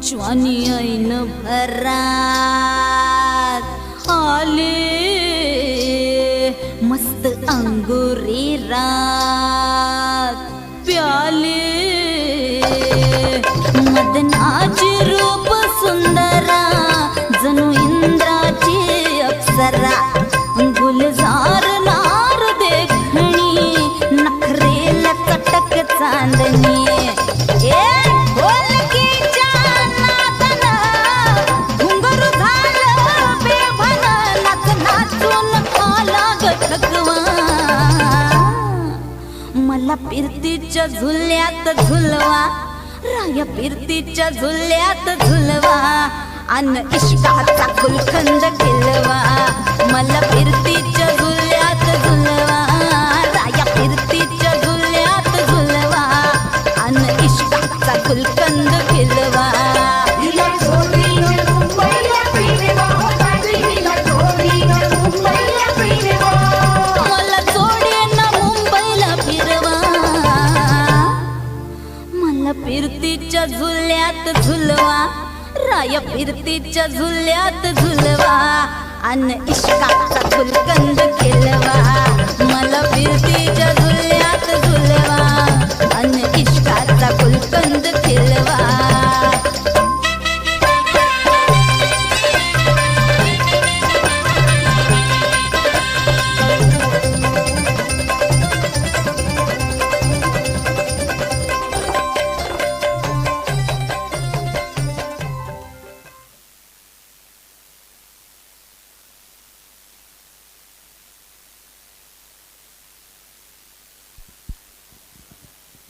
ज्वानी ऐन भरात आले मस्त अंगुरी रात प्याले मदनाची रूप सुंदरा जणू इंद्राची अप्सरा गुलजार नार देखणी नखरेला चटक चांदणी मला फिरतीच्या झुल्यात झुलवा राया फिरतीच्या झुल्यात झुलवा अन इश्काचा गुलखंद खिलवा मला फिरतीच्या झुल्यात झुलवा राया फिरतीच्या झुल्यात झुलवा अन इश्काचा गुलखंद खिलवा फिरतीच्या झुल्यात झुलवा राया फिरतीच्या झुल्यात झुलवा अन इश्काचा गुलकंद केला